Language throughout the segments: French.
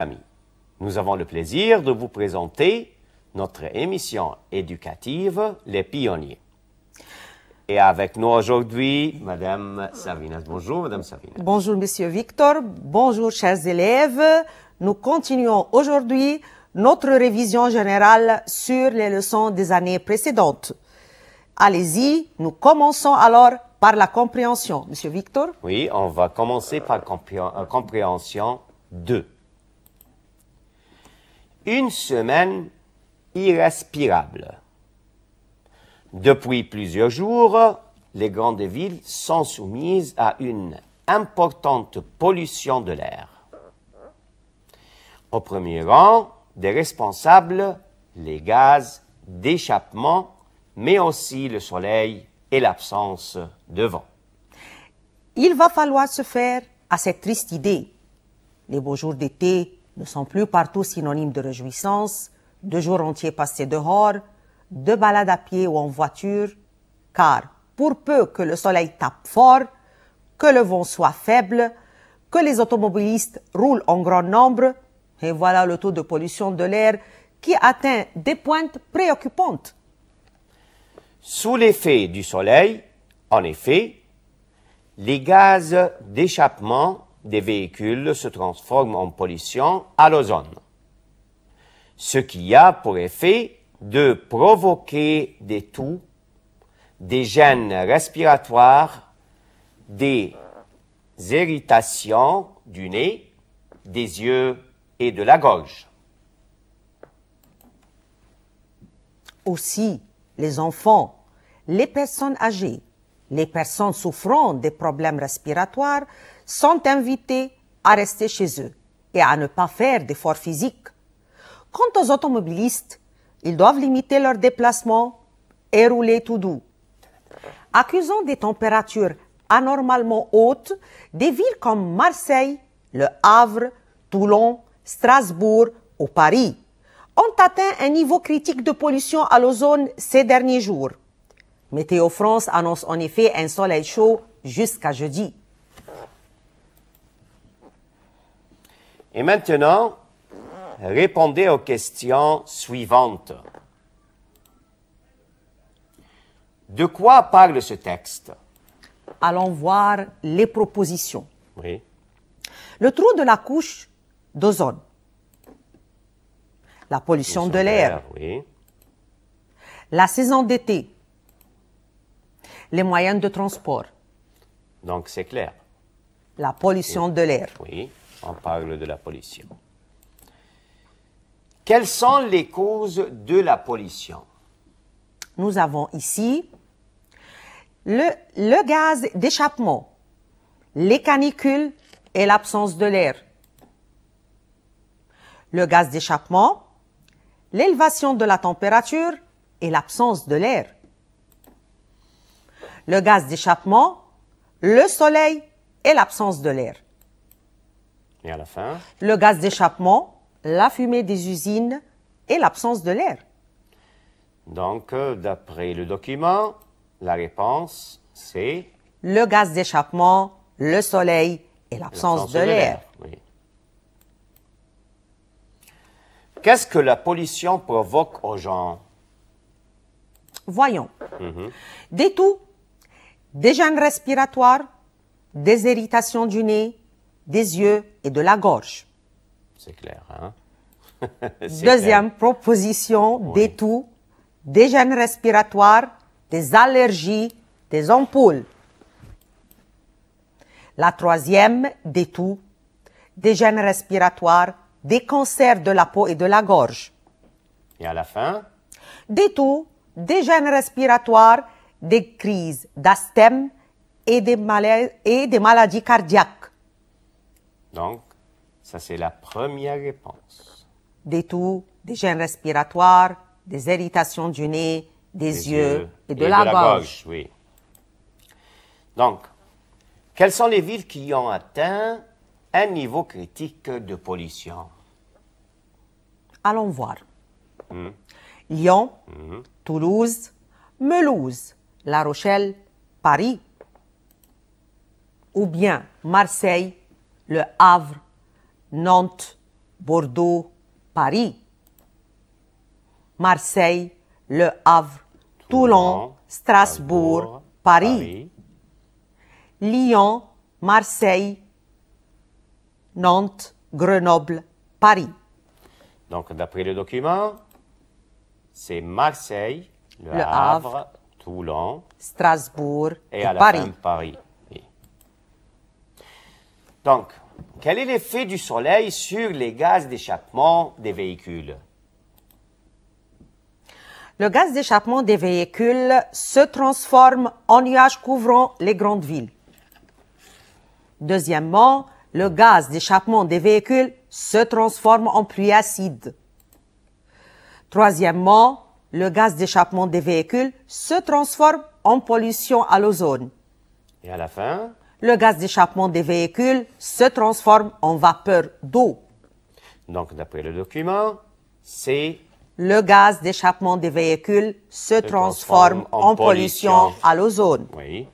Amis, nous avons le plaisir de vous présenter notre émission éducative Les Pionniers. Et avec nous aujourd'hui, Madame Savinas. Bonjour, Madame Savinas. Bonjour, Monsieur Victor. Bonjour, chers élèves. Nous continuons aujourd'hui notre révision générale sur les leçons des années précédentes. Allez-y, nous commençons alors par la compréhension. Monsieur Victor? Oui, on va commencer par compréhension 2. Une semaine irrespirable. Depuis plusieurs jours, les grandes villes sont soumises à une importante pollution de l'air. Au premier rang des responsables, les gaz d'échappement, mais aussi le soleil et l'absence de vent. Il va falloir se faire à cette triste idée. Les beaux jours d'été ne sont plus partout synonymes de réjouissance, de jours entiers passés dehors, de balades à pied ou en voiture, car pour peu que le soleil tape fort, que le vent soit faible, que les automobilistes roulent en grand nombre, et voilà le taux de pollution de l'air qui atteint des pointes préoccupantes. Sous l'effet du soleil, en effet, les gaz d'échappement des véhicules se transforment en pollution à l'ozone, ce qui a pour effet de provoquer des toux, des gènes respiratoires, des irritations du nez, des yeux et de la gorge. Aussi, les enfants, les personnes âgées, les personnes souffrant des problèmes respiratoires sont invités à rester chez eux et à ne pas faire d'efforts physiques. Quant aux automobilistes, ils doivent limiter leurs déplacements et rouler tout doux. Accusant des températures anormalement hautes, des villes comme Marseille, Le Havre, Toulon, Strasbourg ou Paris ont atteint un niveau critique de pollution à l'ozone ces derniers jours. Météo France annonce en effet un soleil chaud jusqu'à jeudi. Et maintenant, répondez aux questions suivantes. De quoi parle ce texte? Allons voir les propositions. Oui. Le trou de la couche d'ozone. La pollution de l'air. Oui. La saison d'été. Les moyens de transport. Donc c'est clair. La pollution de l'air. Oui, on parle de la pollution. Quelles sont les causes de la pollution? Nous avons ici le gaz d'échappement, les canicules et l'absence de l'air. Le gaz d'échappement, l'élévation de la température et l'absence de l'air. Le gaz d'échappement, le soleil et l'absence de l'air. Et à la fin? Le gaz d'échappement, la fumée des usines et l'absence de l'air. Donc, d'après le document, la réponse, c'est... Le gaz d'échappement, le soleil et l'absence de l'air. Oui. Qu'est-ce que la pollution provoque aux gens? Voyons. Des toux, des gènes respiratoires, des irritations du nez, des yeux et de la gorge. C'est clair, hein? Deuxième proposition, Oui. des toux, des gènes respiratoires, des allergies, des ampoules. La troisième, des toux, des gènes respiratoires, des cancers de la peau et de la gorge. Et à la fin? Des toux, des gènes respiratoires, des crises d'asthme et des maladies cardiaques. Donc, ça c'est la première réponse. Des toux, des gènes respiratoires, des irritations du nez, des yeux et de la gorge. Oui. Donc, quelles sont les villes qui ont atteint un niveau critique de pollution? Allons voir. Lyon, Toulouse, Mulhouse, La Rochelle, Paris. Ou bien Marseille, Le Havre, Nantes, Bordeaux, Paris. Marseille, Le Havre, Toulon, Strasbourg, Paris. Lyon, Marseille, Nantes, Grenoble, Paris. Donc, d'après le document, c'est Marseille, Le Le Havre, Havre, Toulon Strasbourg et et à la Paris. fin Paris. Oui. Donc, quel est l'effet du soleil sur les gaz d'échappement des véhicules? Le gaz d'échappement des véhicules se transforme en nuages couvrant les grandes villes. Deuxièmement, le gaz d'échappement des véhicules se transforme en pluie acide. Troisièmement, le gaz d'échappement des véhicules se transforme en pollution à l'ozone. Et à la fin, Le gaz d'échappement des véhicules se transforme en vapeur d'eau. donc d'après le document, c'est Le gaz d'échappement des véhicules se transforme en pollution à l'ozone. oui.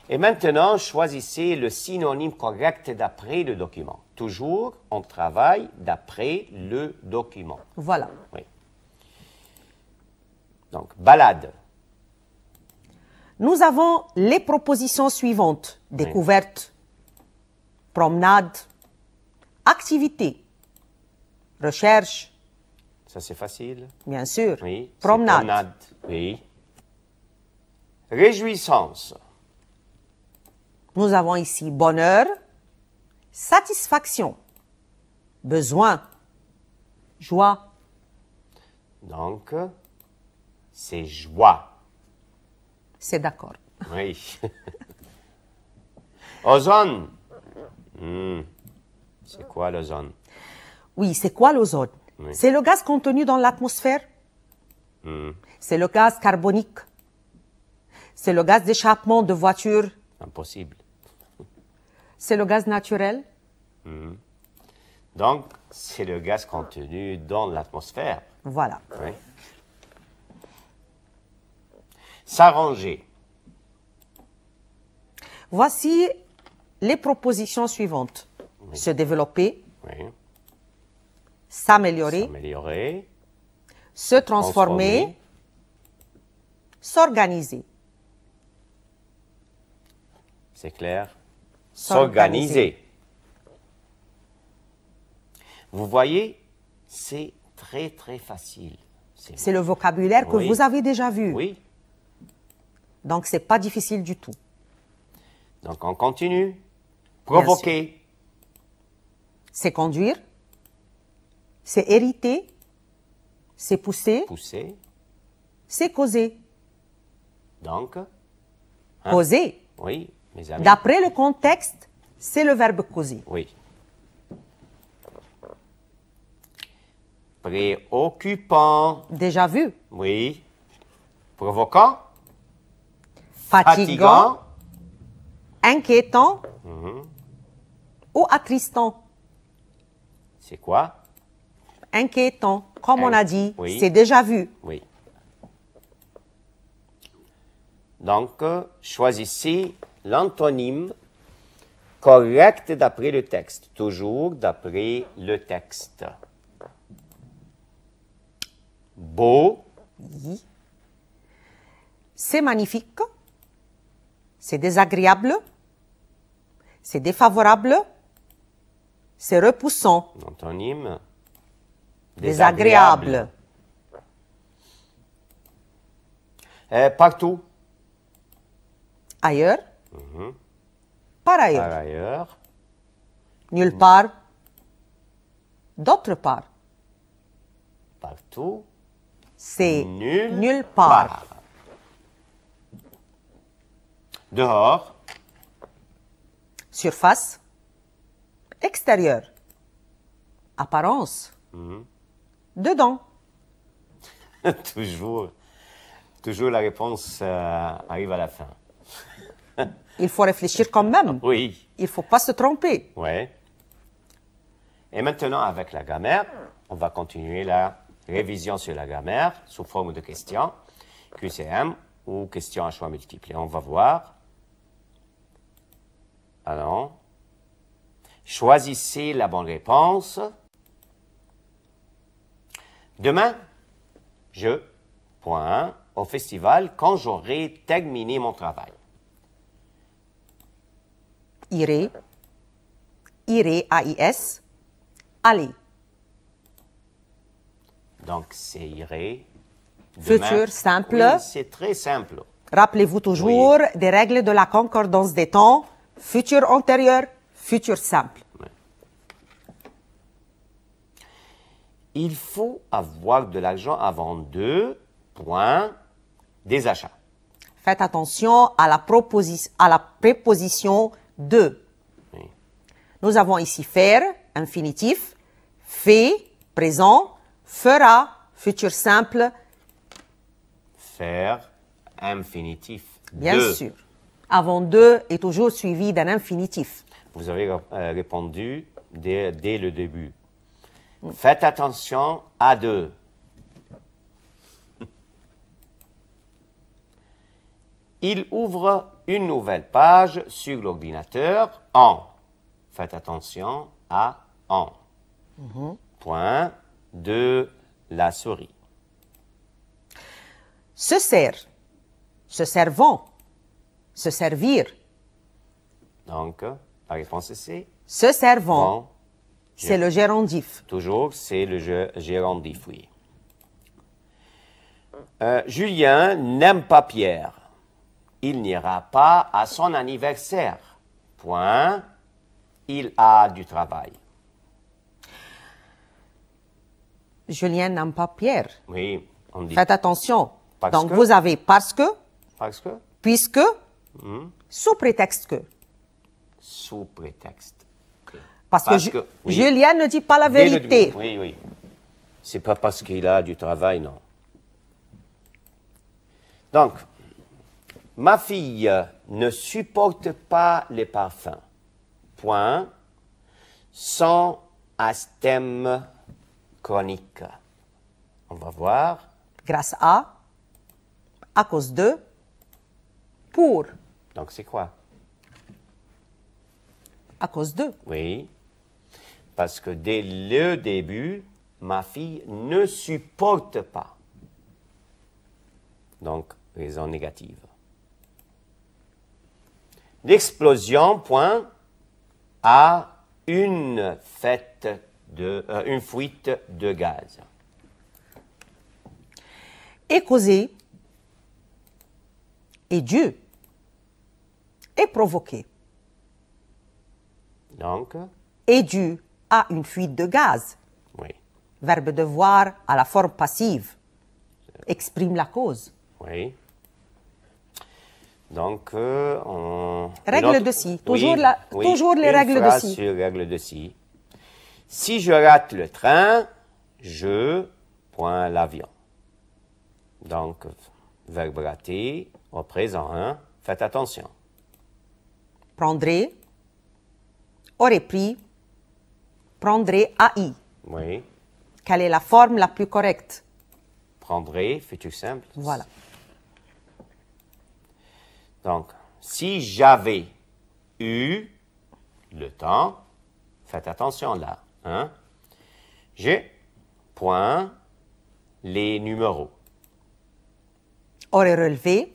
Et maintenant, choisissez le synonyme correct d'après le document. Toujours, on travaille d'après le document. Voilà. Oui. Donc, balade. Nous avons les propositions suivantes. Découverte, promenade, activité, recherche, Ça, c'est facile. bien sûr, Oui. c'est promenade. Oui. Réjouissance. Nous avons ici bonheur, satisfaction, besoin, joie, Donc, c'est joie. c'est d'accord. Oui. Ozone. C'est quoi l'ozone? Oui, c'est quoi l'ozone? Oui. C'est le gaz contenu dans l'atmosphère. C'est le gaz carbonique. C'est le gaz d'échappement de voitures. Impossible. C'est le gaz naturel. Donc, c'est le gaz contenu dans l'atmosphère. Voilà. Oui. S'arranger. Voici les propositions suivantes. Se développer, Oui. s'améliorer, Améliorer. se transformer, s'organiser. C'est clair. S'organiser. S'organiser. Vous voyez, c'est très, très facile. C'est le vocabulaire que Oui. vous avez déjà vu. Oui. Donc, c'est pas difficile du tout. Donc, on continue. Provoquer. C'est conduire, c'est hériter, c'est pousser, Pousser. c'est causer. Donc, Causer. oui, mes amis. D'après le contexte, c'est le verbe causer. Oui. Préoccupant. Déjà vu. Oui. Provoquant. Fatigant, inquiétant ou attristant. C'est quoi? Inquiétant, comme on a dit, Oui. c'est déjà vu. Oui. Donc, choisissez l'antonyme correct d'après le texte. Toujours d'après le texte. Beau. C'est magnifique, c'est désagréable, c'est défavorable, c'est repoussant, Antonyme. désagréable, Partout. ailleurs, par ailleurs, Par ailleurs. nulle part, d'autre part. Partout. C'est Nulle nulle part. Dehors. Surface, extérieur, apparence, dedans. Toujours la réponse arrive à la fin. Il faut réfléchir quand même. Oui. Il ne faut pas se tromper. Ouais. Et maintenant, avec la grammaire, on va continuer la révision sur la grammaire sous forme de questions, QCM ou questions à choix multiples. Et on va voir. Alors, Choisissez la bonne réponse. Demain, je, au festival quand j'aurai terminé mon travail. Irai, AIS, aller. Donc, c'est irai. Futur simple. Oui, c'est très simple. Rappelez-vous toujours des règles de la concordance des temps. Futur antérieur, futur simple. Il faut avoir de l'argent avant des achats. Faites attention à la préposition de. Oui. Nous avons ici faire, infinitif, fait, présent, fera, futur simple. Faire, infinitif. Bien de. sûr. Avant de est toujours suivi d'un infinitif. Vous avez répondu dès le début. Faites attention à deux. Il ouvre une nouvelle page sur l'ordinateur en. Faites attention à en. Point de la souris. Se sert, se servant, se servir. Donc, la réponse c'est Se servant, bon. c'est le gérondif. Toujours, c'est le gérondif, oui. Julien n'aime pas Pierre. Il n'ira pas à son anniversaire. Point. Il a du travail. Julien n'aime pas Pierre. Oui, on dit Faites attention. Parce Donc que. vous avez parce que, Parce que, puisque, sous prétexte que. sous prétexte. Parce que, oui. Julien ne dit pas la Dès le vérité. début, oui, oui. C'est pas parce qu'il a du travail, non. Donc, ma fille ne supporte pas les parfums. Point. Son asthme chronique. On va voir. Grâce à cause de, pour, Donc, c'est quoi? à cause de. Oui. Parce que dès le début, ma fille ne supporte pas. Donc, raison négative. L'explosion, point, a une fuite de gaz. Et causer, et Dieu, et provoquer, Donc, est dû à une fuite de gaz. oui, Verbe devoir à la forme passive exprime la cause. oui. Donc, on... Règle de si. Toujours les règles de si. Sur règle de si. Si je rate le train, je prends l'avion. Donc, verbe raté au présent. Hein? Faites attention. Prendrait, aurait pris, prendrait AI. Oui. Quelle est la forme la plus correcte? Prendrai, futur simple. Voilà. Donc, si j'avais eu le temps, faites attention là. Hein? J'ai point les numéros. Aurait relevé,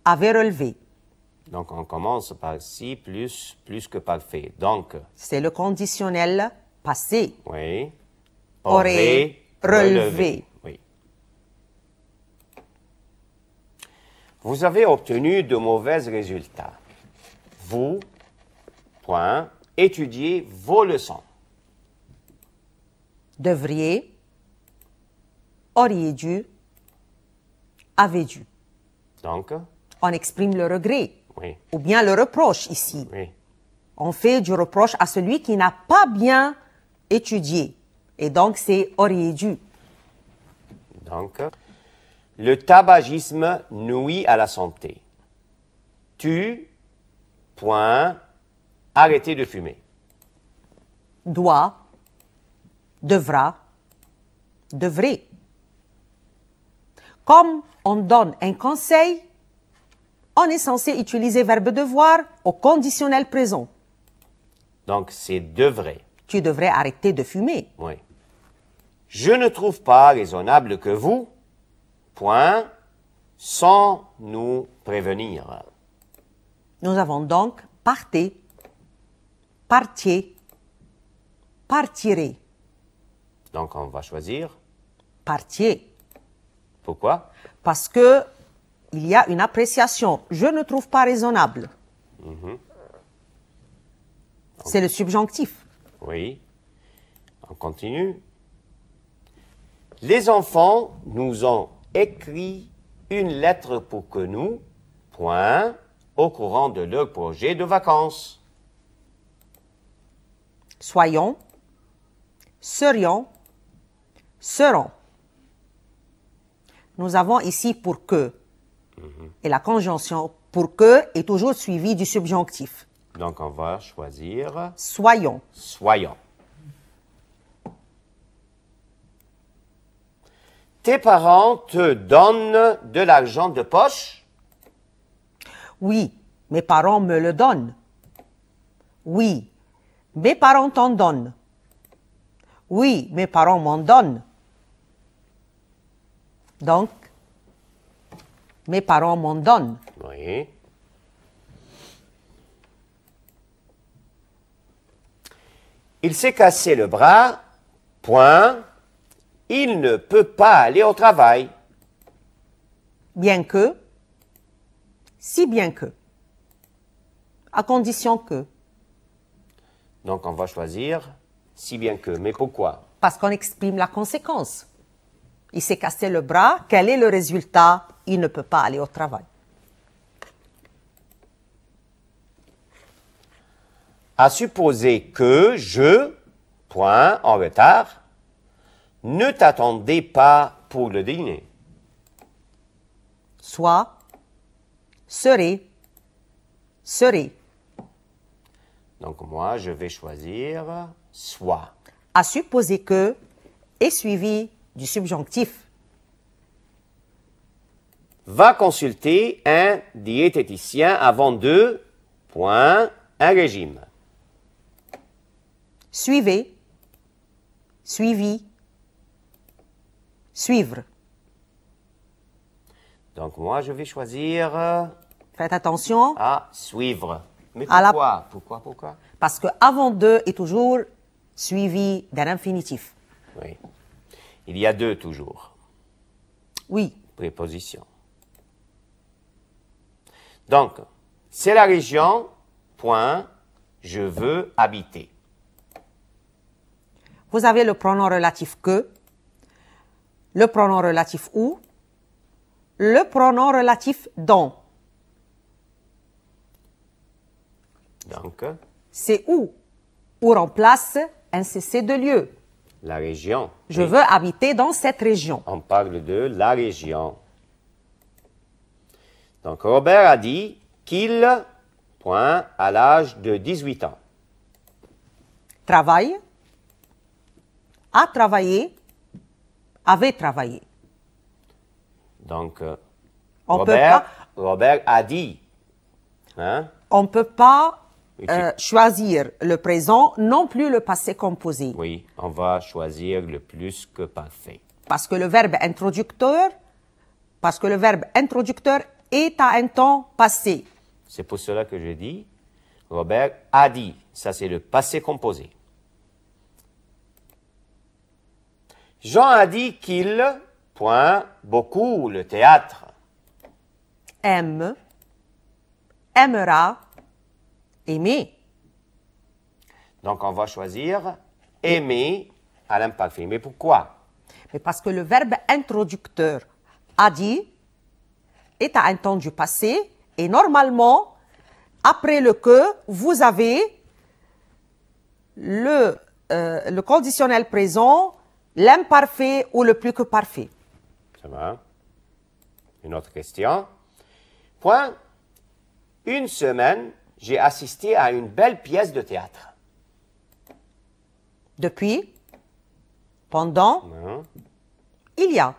avait relevé. Donc, on commence par si plus que parfait. Donc, C'est le conditionnel passé. oui. Aurait relevé. Oui. Vous avez obtenu de mauvais résultats. Vous, point, étudiez vos leçons. Devriez, auriez dû, avez dû. Donc, On exprime le regret oui, ou bien le reproche ici. oui. On fait du reproche à celui qui n'a pas bien étudié. Et donc, c'est auriez dû. Donc, le tabagisme nuit à la santé. Tu, point, arrêter de fumer. Doit, devra, devrait. Comme on donne un conseil, on est censé utiliser verbe devoir au conditionnel présent. Donc, c'est devrait. Tu devrais arrêter de fumer. Oui. Je ne trouve pas raisonnable que vous, point, sans nous prévenir. Nous avons donc partez, partiez, partirez, Donc, on va choisir. partiez. Pourquoi? Parce que il y a une appréciation. Je ne trouve pas raisonnable. C'est le subjonctif. Oui. On continue. Les enfants nous ont écrit une lettre pour que nous, point, au courant de leur projet de vacances. Soyons, serions, seront. Nous avons ici pour que. Et la conjonction pour que est toujours suivie du subjonctif. Donc, on va choisir Soyons. soyons. Tes parents te donnent de l'argent de poche? Oui, mes parents me le donnent. Oui, mes parents t'en donnent. Oui, mes parents m'en donnent. Donc, mes parents m'en donnent. Oui. Il s'est cassé le bras, point, il ne peut pas aller au travail. Bien que, si bien que, à condition que, Donc, on va choisir si bien que. Mais pourquoi? parce qu'on exprime la conséquence. Il s'est cassé le bras, quel est le résultat? Il ne peut pas aller au travail. À supposer que je, point, en retard, ne t'attendais pas pour le dîner. Soit, serait, serait. Donc, moi, je vais choisir soit. À supposer que est suivi du subjonctif. Va consulter un diététicien avant de, point, un régime. Suivez, suivi, suivre. Donc, moi, je vais choisir Faites attention, à suivre. Mais À la- pourquoi? Pourquoi? parce que avant de est toujours suivi d'un infinitif. Oui. Il y a deux toujours. Oui, Préposition. Donc, c'est la région, point, je veux habiter. vous avez le pronom relatif que, le pronom relatif où, le pronom relatif dont. Donc, C'est où remplace un cessé de lieu. la région. Je Oui. veux habiter dans cette région. On parle de la région. Donc, Robert a dit qu'il, point, à l'âge de 18 ans. Travaille, a travaillé, avait travaillé. Donc, On peut pas- Robert a dit. Hein? On ne peut pas Et tu- choisir le présent, non plus le passé composé. Oui, on va choisir le plus que parfait. Parce que le verbe introducteur est à un temps passé. C'est pour cela que je dis, Robert a dit. Ça, c'est le passé composé. Jean a dit qu'il, point, beaucoup le théâtre. Aime, aimera, aimer. Donc, on va choisir aimer à l'imparfait. Mais pourquoi? Mais parce que le verbe introducteur a dit est à un temps du passé et normalement, après le que, vous avez le conditionnel présent, l'imparfait ou le plus que parfait. Ça va? Une autre question. Point. Une semaine, j'ai assisté à une belle pièce de théâtre. Depuis, pendant, Hein? il y a.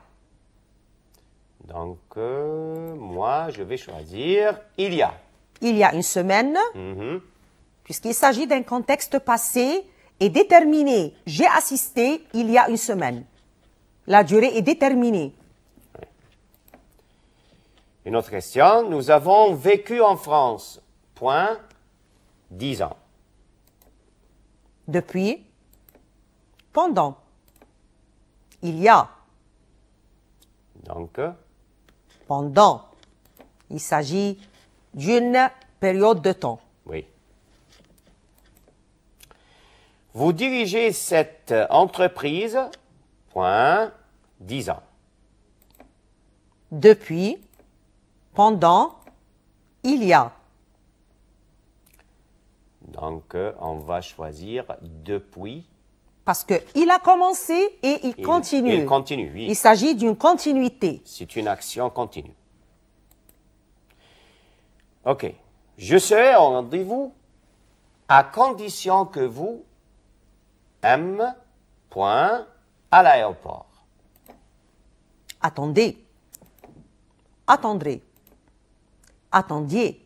Donc, moi, je vais choisir il y a. Il y a une semaine, Mhm. puisqu'il s'agit d'un contexte passé et déterminé. J'ai assisté il y a une semaine. La durée est déterminée. Une autre question. Nous avons vécu en France. Point. 10 ans. Depuis, pendant, il y a, Donc, pendant. Il s'agit d'une période de temps. oui. Vous dirigez cette entreprise. Point. 10 ans. Depuis, pendant, il y a. Donc, on va choisir depuis. Parce qu'il a commencé et il continue. Il continue, oui. Il s'agit d'une continuité. C'est une action continue. OK. Je serai au rendez-vous à condition que vous M. Point à l'aéroport. Attendez. Attendrez. Attendiez.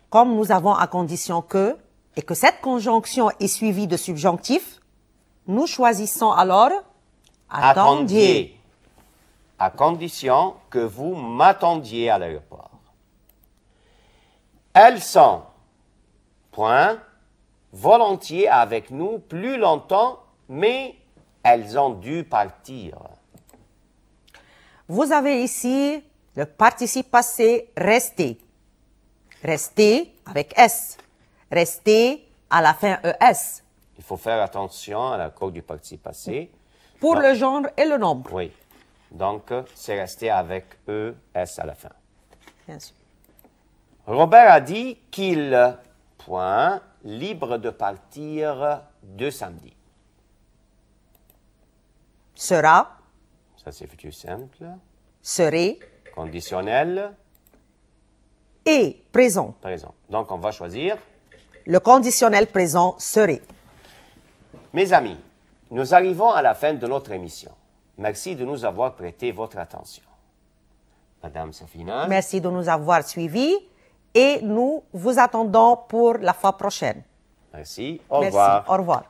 Comme nous avons à condition que, et que cette conjonction est suivie de subjonctifs, nous choisissons alors attendiez. À condition que vous m'attendiez à l'aéroport. Elles sont, point, volontiers avec nous plus longtemps, mais elles ont dû partir. Vous avez ici le participe passé resté. Resté avec S. Resté à la fin ES. Il faut faire attention à la code du participe passé. Pour Non. le genre et le nombre. Oui. Donc, c'est resté avec ES à la fin. Bien sûr. Robert a dit qu'il, point, libre de partir de samedi. Sera, Ça, c'est futur simple. serait Conditionnel, et présent. présent. Donc, on va choisir. Le conditionnel présent serait. Mes amis, nous arrivons à la fin de notre émission. Merci de nous avoir prêté votre attention. Madame Safina. Merci de nous avoir suivis et nous vous attendons pour la fois prochaine. Merci. Au Merci. revoir. Au revoir.